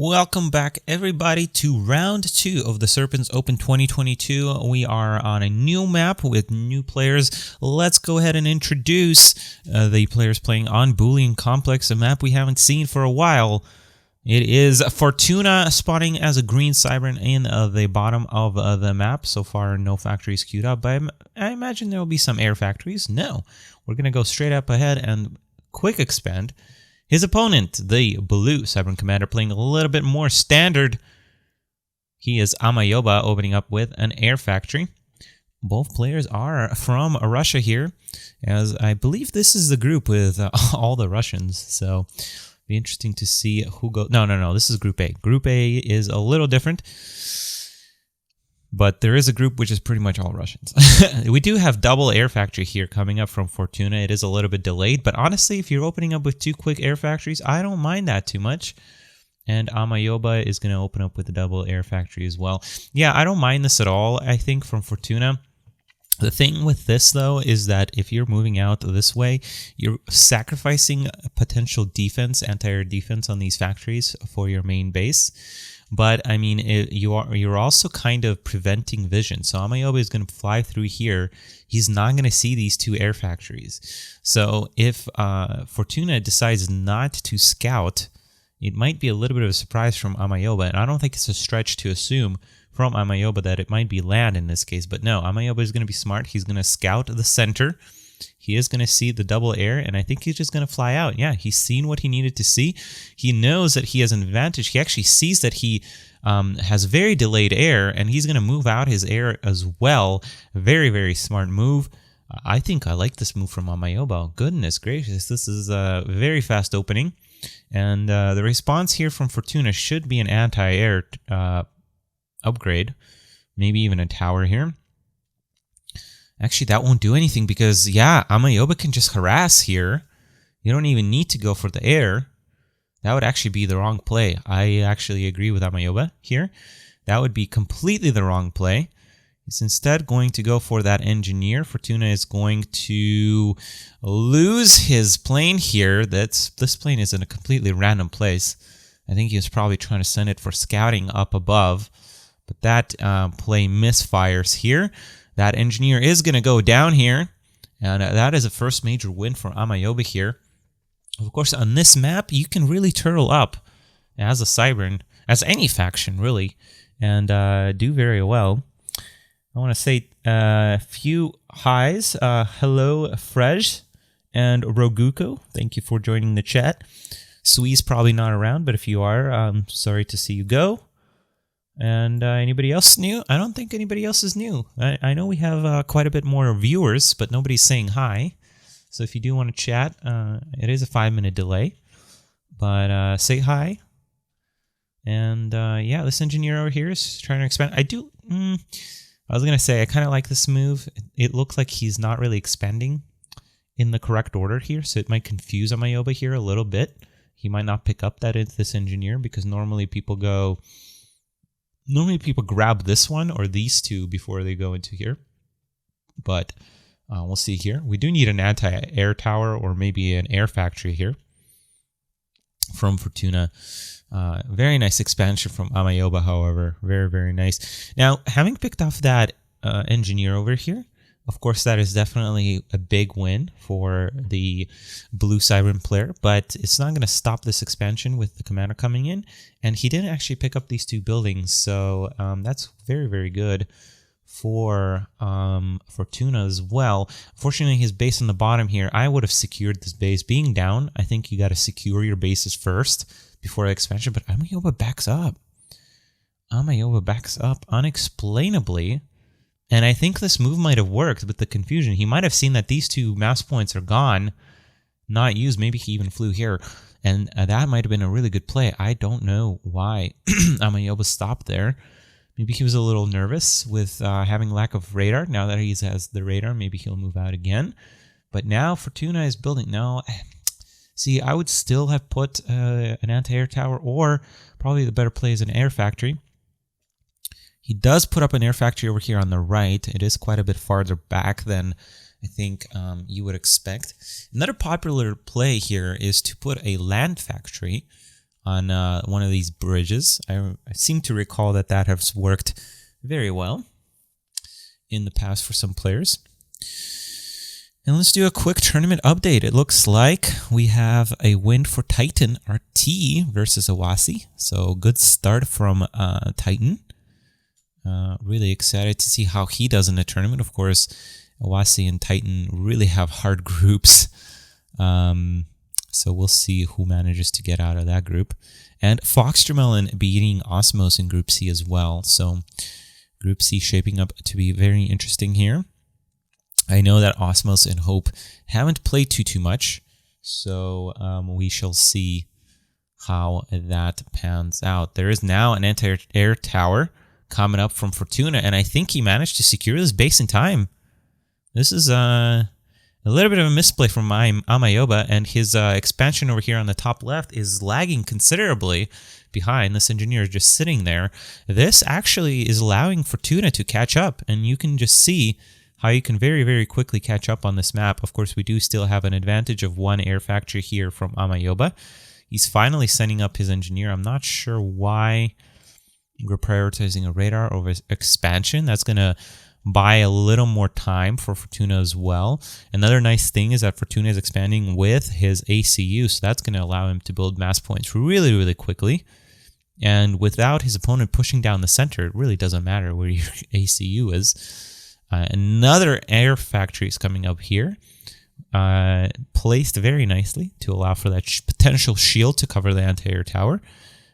Welcome back, everybody, to round 2 of the Serpent's Open 2022. We are on a new map with new players. Let's go ahead and introduce the players playing on Boolean Complex, a map we haven't seen for a while. It is Fortuna spawning as a green Serpent in the bottom of the map. So far, no factories queued up, but I imagine there will be some air factories. No, we're going to go straight up ahead and quick expand. His opponent, the blue Serpent commander, playing a little bit more standard. He is Amoyoba, opening up with an air factory. Both players are from Russia here, as I believe this is the group with all the Russians. So, be interesting to see who goes. No. This is Group A. Group A is a little different, but there is a group which is pretty much all Russians. We do have double air factory here coming up from Fortuna. It is a little bit delayed, but honestly, if you're opening up with 2 quick air factories, I don't mind that too much. And Amoyoba is going to open up with a double air factory as well. Yeah, I don't mind this at all, I think, from Fortuna. The thing with this, though, is that if you're moving out this way, you're sacrificing potential defense, anti-air defense on these factories for your main base. But, I mean, you're also kind of preventing vision. So Amoyoba is going to fly through here. He's not going to see these 2 air factories. So if Fortuna decides not to scout, it might be a little bit of a surprise from Amoyoba. And I don't think it's a stretch to assume from Amoyoba that it might be land in this case. But no, Amoyoba is going to be smart. He's going to scout the center. He is going to see the double air, and I think he's just going to fly out. Yeah, he's seen what he needed to see. He knows that he has an advantage. He actually sees that he has very delayed air, and he's going to move out his air as well. Very, very smart move. I think I like this move from Amoyoba. Goodness gracious, this is a very fast opening. And the response here from Fortuna should be an anti-air upgrade. Maybe even a tower here. Actually, that won't do anything because, yeah, Amoyoba can just harass here. You don't even need to go for the air. That would actually be the wrong play. I actually agree with Amoyoba here. That would be completely the wrong play. He's instead going to go for that engineer. Fortuna is going to lose his plane here. This plane is in a completely random place. I think he was probably trying to send it for scouting up above. But that play misfires here. That engineer is going to go down here, and that is a first major win for Amoyoba here. Of course, on this map, you can really turtle up as a Cybern, as any faction, really, and do very well. I want to say a few highs. Hello, Frej and Roguko. Thank you for joining the chat. Sui's probably not around, but if you are, I'm sorry to see you go. And anybody else new? I don't think anybody else is new. I know we have quite a bit more viewers, but nobody's saying hi. So if you do want to chat, it is a 5-minute delay. But say hi. And yeah, this engineer over here is trying to expand. I was going to say, I kind of like this move. It looks like he's not really expanding in the correct order here. So it might confuse Amoyoba here a little bit. He might not pick up that it's this engineer because normally people grab this one or these 2 before they go into here. But we'll see here. We do need an anti-air tower or maybe an air factory here from Fortuna. Very nice expansion from Amoyoba, however. Very, very nice. Now, having picked off that engineer over here, of course, that is definitely a big win for the blue Serpent player, but it's not going to stop this expansion with the commander coming in. And he didn't actually pick up these 2 buildings, so that's very, very good for Fortuna as well. Fortunately, his base on the bottom here, I would have secured this base. Being down, I think you got to secure your bases first before the expansion, but Amoyoba backs up. Amoyoba backs up unexplainably. And I think this move might have worked with the confusion. He might have seen that these 2 mouse points are gone, not used. Maybe he even flew here. And that might have been a really good play. I don't know why Amoyoba stopped there. Maybe he was a little nervous with having lack of radar. Now that he has the radar, maybe he'll move out again. But now Fortuna is building. No, see, I would still have put an anti-air tower, or probably the better play is an air factory. He does put up an air factory over here on the right. It is quite a bit farther back than I think you would expect. Another popular play here is to put a land factory on one of these bridges. I seem to recall that has worked very well in the past for some players. And let's do a quick tournament update. It looks like we have a win for Titan RT versus Awasi. So good start from Titan. Really excited to see how he does in the tournament. Of course, Awasi and Titan really have hard groups. So we'll see who manages to get out of that group. And Foxtermelon beating Osmos in Group C as well. So Group C shaping up to be very interesting here. I know that Osmos and Hope haven't played too much, so we shall see how that pans out. There is now an anti-air tower coming up from Fortuna, and I think he managed to secure this base in time. This is a little bit of a misplay from Amoyoba, and his expansion over here on the top left is lagging considerably behind. This engineer is just sitting there. This actually is allowing Fortuna to catch up, and you can just see how you can very quickly catch up on this map. Of course, we do still have an advantage of one air factory here from Amoyoba. He's finally sending up his engineer. I'm not sure why we're prioritizing a radar over expansion. That's going to buy a little more time for Fortuna as well. Another nice thing is that Fortuna is expanding with his ACU, so that's going to allow him to build mass points really quickly. And without his opponent pushing down the center, it really doesn't matter where your ACU is. Another air factory is coming up here, placed very nicely to allow for that potential shield to cover the anti-air tower.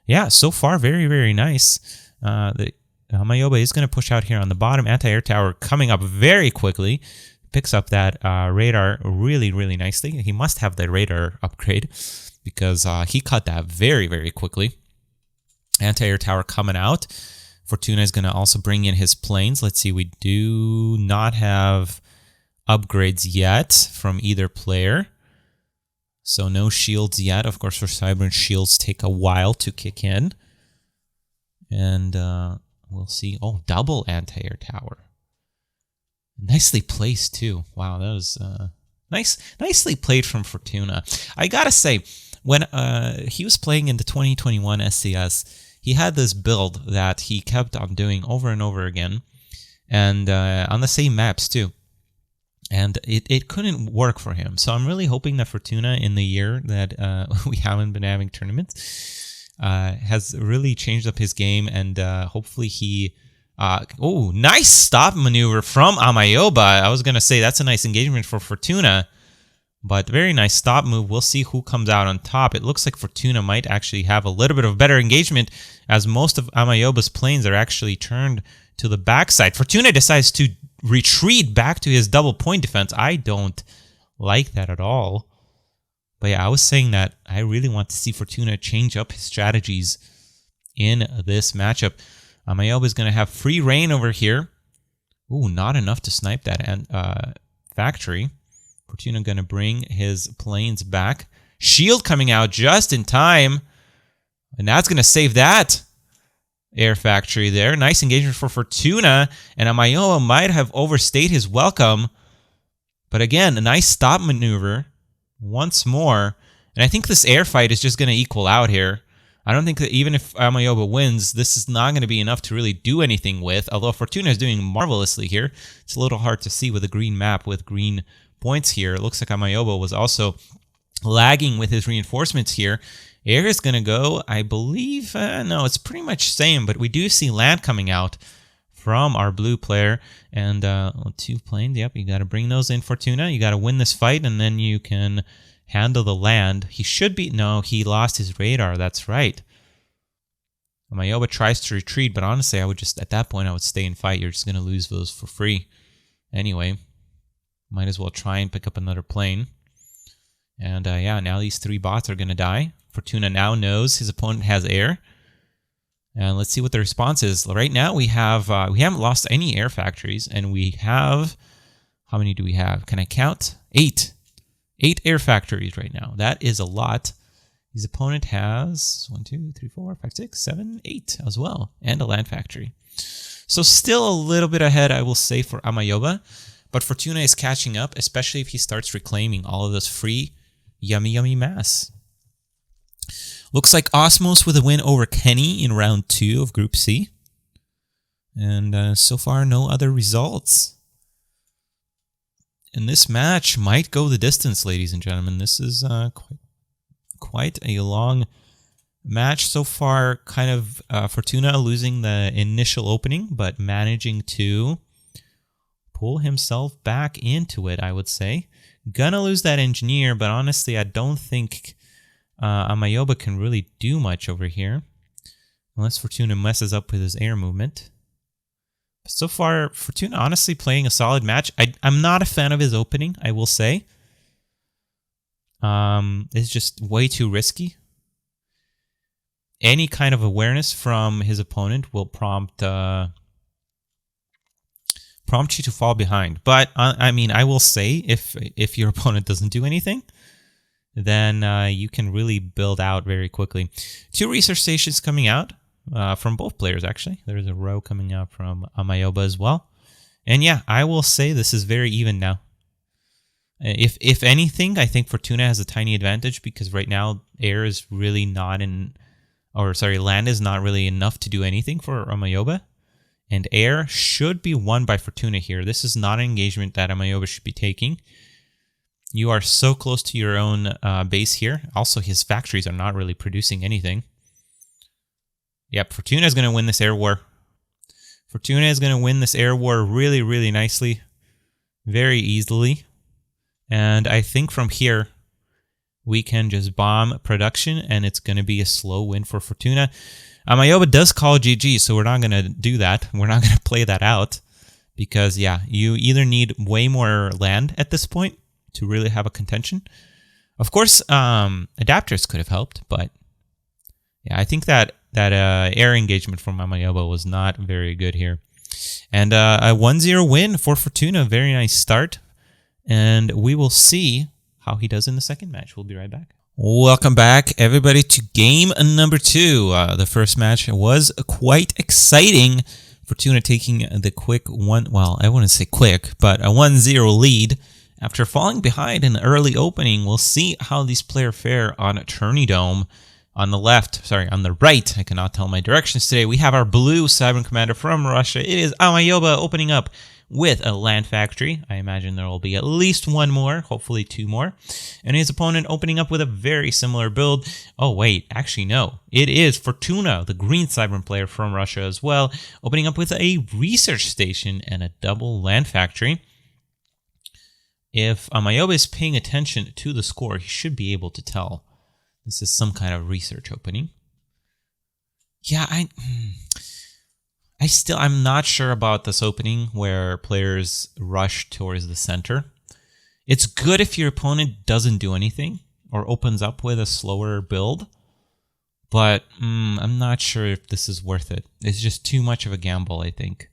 Yeah, so far very nice. The Amoyoba is going to push out here on the bottom. Anti-air tower coming up very quickly. Picks up that radar really nicely. He must have the radar upgrade because he cut that very quickly. Anti-air tower coming out. Fortuna is going to also bring in his planes. Let's see, we do not have upgrades yet from either player. So no shields yet. Of course, for Cybern, shields take a while to kick in. And we'll see. Oh, double anti-air tower. Nicely placed, too. Wow, that was nicely played from Fortuna. I gotta say, when he was playing in the 2021 SCS, he had this build that he kept on doing over and over again, and on the same maps too. And it couldn't work for him. So I'm really hoping that Fortuna, in the year that we haven't been having tournaments, has really changed up his game, and hopefully he... oh, nice stop maneuver from Amoyoba. I was going to say that's a nice engagement for Fortuna. But very nice stop move. We'll see who comes out on top. It looks like Fortuna might actually have a little bit of better engagement, as most of Amoyoba's planes are actually turned to the backside. Fortuna decides to retreat back to his double point defense. I don't like that at all. But yeah, I was saying that I really want to see Fortuna change up his strategies in this matchup. Amoyoba is going to have free reign over here. Ooh, not enough to snipe that factory. Fortuna going to bring his planes back. Shield coming out just in time. And that's going to save that air factory there. Nice engagement for Fortuna. And Amoyoba might have overstayed his welcome. But again, a nice stop maneuver once more. And I think this air fight is just going to equal out here. I don't think that even if Amoyoba wins, this is not going to be enough to really do anything with. Although Fortuna is doing marvelously here. It's a little hard to see with a green map with green points here. It looks like Amoyoba was also lagging with his reinforcements here. Air is going to go, I believe, no, it's pretty much same, but we do see land coming out from our blue player. And 2 planes, yep, you got to bring those in, Fortuna. You got to win this fight, and then you can handle the land. He should be, no, he lost his radar, that's right. Amoyoba tries to retreat, but honestly, I would just, at that point, I would stay and fight. You're just going to lose those for free. Anyway, might as well try and pick up another plane. And yeah, now these 3 bots are going to die. Fortuna now knows his opponent has air. And let's see what the response is. Right now we haven't lost any air factories, and we have, how many do we have? Can I count? 8. 8 air factories right now. That is a lot. His opponent has 1, 2, 3, 4, 5, 6, 7, 8 as well, and a land factory. So still a little bit ahead, I will say, for Amoyoba. But Fortuna is catching up, especially if he starts reclaiming all of this free yummy mass. Looks like Osmos with a win over Kenny in round 2 of Group C. And so far, no other results. And this match might go the distance, ladies and gentlemen. This is quite a long match so far. Kind of Fortuna losing the initial opening, but managing to pull himself back into it, I would say. Gonna lose that engineer, but honestly, I don't think Amoyoba can really do much over here. Unless Fortuna messes up with his air movement. So far, Fortuna honestly playing a solid match. I'm not a fan of his opening, I will say. It's just way too risky. Any kind of awareness from his opponent will prompt you to fall behind. But I mean, I will say, if your opponent doesn't do anything, then you can really build out very quickly. 2 research stations coming out. From both players, actually. There's a row coming out from Amoyoba as well. And yeah, I will say this is very even now. If anything, I think Fortuna has a tiny advantage because right now air is really not land is not really enough to do anything for Amoyoba. And air should be won by Fortuna here. This is not an engagement that Amoyoba should be taking. You are so close to your own base here. Also, his factories are not really producing anything. Yep, Fortuna is going to win this air war. Fortuna is going to win this air war really, really nicely. Very easily. And I think from here, we can just bomb production, and it's going to be a slow win for Fortuna. Amoyoba does call GG, so we're not going to do that. We're not going to play that out. Because, yeah, you either need way more land at this point to really have a contention. Of course, adapters could have helped, but yeah, I think that air engagement from Amoyoba was not very good here. And a 1-0 win for Fortuna. Very nice start. And we will see how he does in the second match. We'll be right back. Welcome back, everybody, to game number 2. The first match was quite exciting. Fortuna taking the quick one, well, I wouldn't say quick, but a 1-0 lead. After falling behind in the early opening, we'll see how these players fare on Tourney Dome. On the right, I cannot tell my directions today, we have our blue Cyber Commander from Russia. It is Amoyoba opening up with a land factory. I imagine there will be at least one more, hopefully 2 more. And his opponent opening up with a very similar build. Oh wait, actually no. It is Fortuna, the green Cyber player from Russia as well, opening up with a research station and a double land factory. If Amoyoba is paying attention to the score, he should be able to tell this is some kind of research opening. Yeah, I'm not sure about this opening where players rush towards the center. It's good if your opponent doesn't do anything or opens up with a slower build, but I'm not sure if this is worth it. It's just too much of a gamble, I think.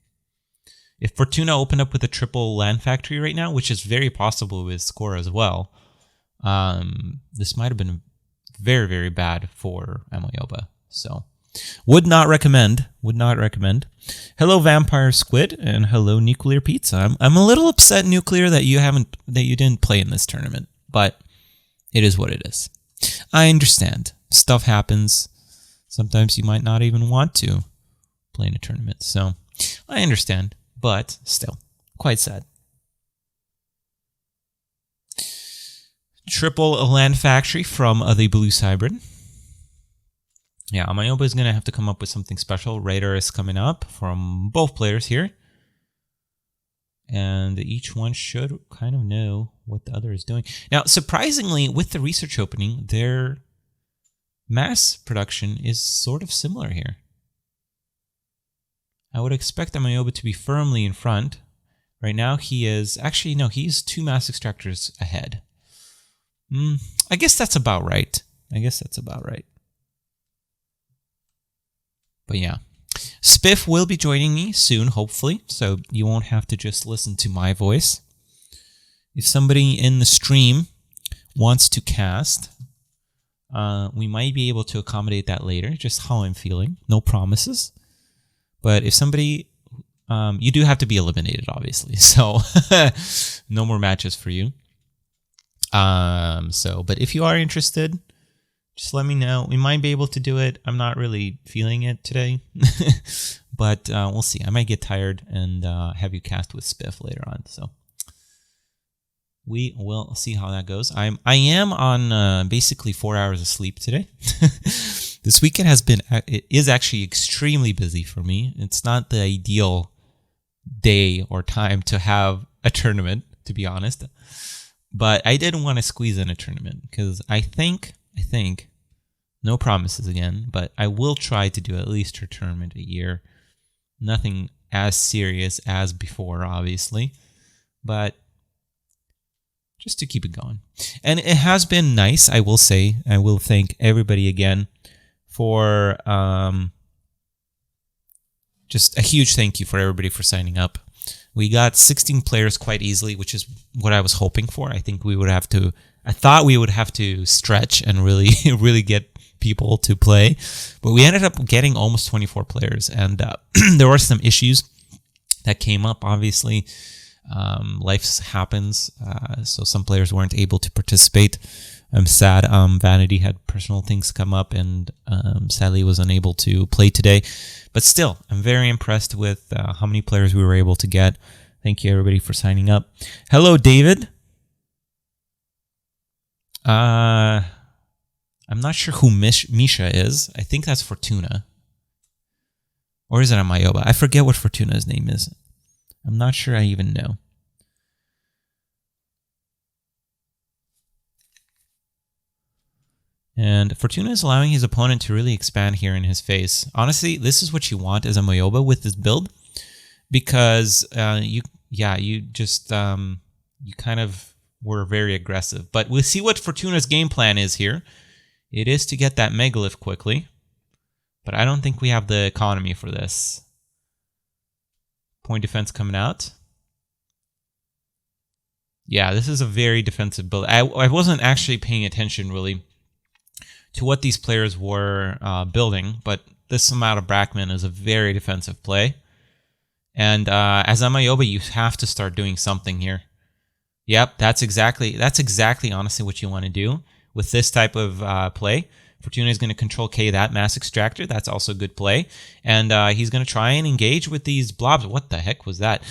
If Fortuna opened up with a triple land factory right now, which is very possible with score as well, this might have been very, very bad for Amoyoba. So, would not recommend. Hello, Vampire Squid, and hello, Nuclear Pizza. I'm a little upset, Nuclear, that you didn't play in this tournament, but it is what it is. I understand. Stuff happens. Sometimes you might not even want to play in a tournament. So, I understand, but still, quite sad. Triple land factory from the blue Cybrid. Yeah, Amoyoba is going to have to come up with something special. Radar is coming up from both players here. And each one should kind of know what the other is doing. Now, surprisingly, with the research opening, their mass production is sort of similar here. I would expect Amoyoba to be firmly in front. Right now, he is... Actually, no, he's 2 mass extractors ahead. I guess that's about right. But yeah. Spiff will be joining me soon, hopefully, so you won't have to just listen to my voice. If somebody in the stream wants to cast, we might be able to accommodate that later, just how I'm feeling. No promises. But if somebody... you do have to be eliminated, obviously, so no more matches for you. But if you are interested, just let me know. We might be able to do it. I'm not really feeling it today, but we'll see. I might get tired and have you cast with Spiff later on. So we will see how that goes. I am on basically 4 hours of sleep today. This weekend is actually extremely busy for me. It's not the ideal day or time to have a tournament, to be honest. But I did want to squeeze in a tournament because I think, no promises again, but I will try to do at least a tournament a year. Nothing as serious as before, obviously, but just to keep it going. And it has been nice, I will say. I will thank everybody again for just a huge thank you for everybody for signing up. We got 16 players quite easily, which is what I was hoping for. I thought we would have to stretch and really get people to play, but we ended up getting almost 24 players, and there were some issues that came up. Obviously, life happens, so some players weren't able to participate. I'm sad. Vanity had personal things come up, and sadly was unable to play today. But still, I'm very impressed with how many players we were able to get. Thank you, everybody, for signing up. Hello, David. I'm not sure who Misha is. I think that's Fortuna. Or is it Amoyoba? I forget what Fortuna's name is. I'm not sure I even know. And Fortuna is allowing his opponent to really expand here in his face. Honestly, this is what you want as Amoyoba with this build, because you kind of were very aggressive. But we'll see what Fortuna's game plan is here. It is to get that Megalith quickly, but I don't think we have the economy for this. Point defense coming out. Yeah, this is a very defensive build. I wasn't actually paying attention really to what these players were building, but this amount of Brackman is a very defensive play. And as Amoyoba, you have to start doing something here. Yep, that's exactly honestly what you want to do with this type of play. Fortuna is going to control K that Mass Extractor. That's also a good play. And he's going to try and engage with these blobs. What the heck was that?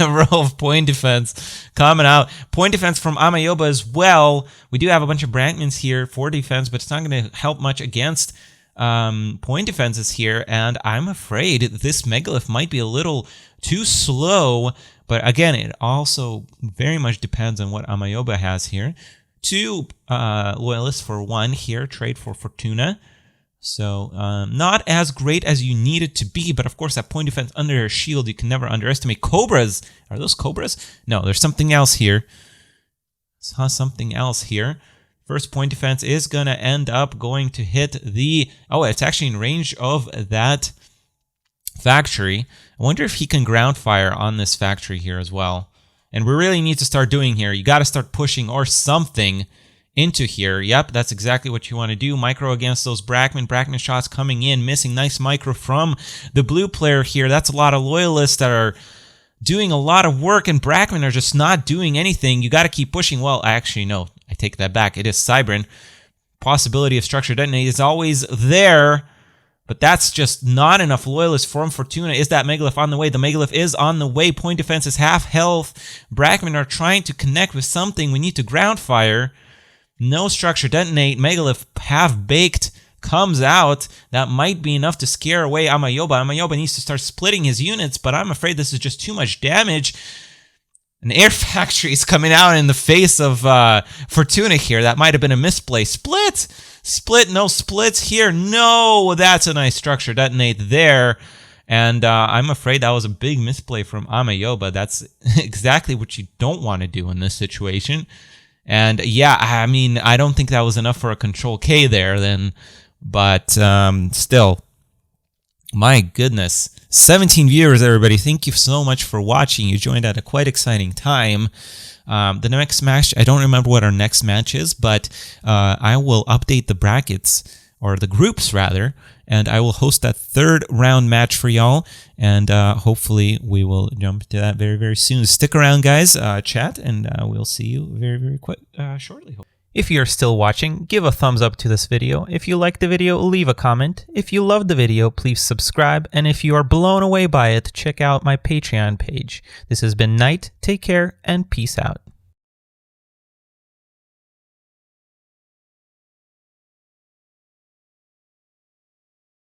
Row of point defense coming out. Point defense from Amoyoba as well. We do have a bunch of Brackmans here for defense, but it's not going to help much against point defenses here. And I'm afraid this Megalith might be a little too slow. But again, it also very much depends on what Amoyoba has here. 2 loyalists for 1 here, trade for Fortuna. So not as great as you need it to be, but of course that point defense under a shield you can never underestimate. Cobras, are those Cobras? No, there's something else here. Saw something else here. First point defense is gonna end up going to hit the, oh, it's actually in range of that factory. I wonder if he can ground fire on this factory here as well. And we really need to start doing here. You got to start pushing or something into here. Yep, that's exactly what you want to do. Micro against those Brackman. Brackman shots coming in, missing. Nice micro from the blue player here. That's a lot of loyalists that are doing a lot of work, and Brackman are just not doing anything. You got to keep pushing. Well, actually, no. I take that back. It is Cybran. Possibility of structure detonate is always there. But that's just not enough loyalists from Fortuna. Is that Megalith on the way? The Megalith is on the way. Point defense is half health. Brackman are trying to connect with something. We need to ground fire. No structure detonate. Megalith half-baked comes out. That might be enough to scare away Amoyoba. Amoyoba needs to start splitting his units, but I'm afraid this is just too much damage. An air factory is coming out in the face of Fortuna here. That might have been a misplay. Split! Split, no splits here. No, that's a nice structure detonate there. And I'm afraid that was a big misplay from Amoyoba. That's exactly what you don't want to do in this situation. And yeah, I mean, I don't think that was enough for a control K there then. But still, my goodness. 17 viewers, everybody. Thank you so much for watching. You joined at a quite exciting time. The next match, I don't remember what our next match is, but I will update the brackets, or the groups rather, and I will host that 3rd round match for y'all, and hopefully we will jump to that very, very soon. Stick around, guys, chat, and we'll see you very, very quick shortly. If you're still watching, give a thumbs up to this video. If you liked the video, leave a comment. If you loved the video, please subscribe. And if you are blown away by it, check out my Patreon page. This has been Knight. Take care and peace out.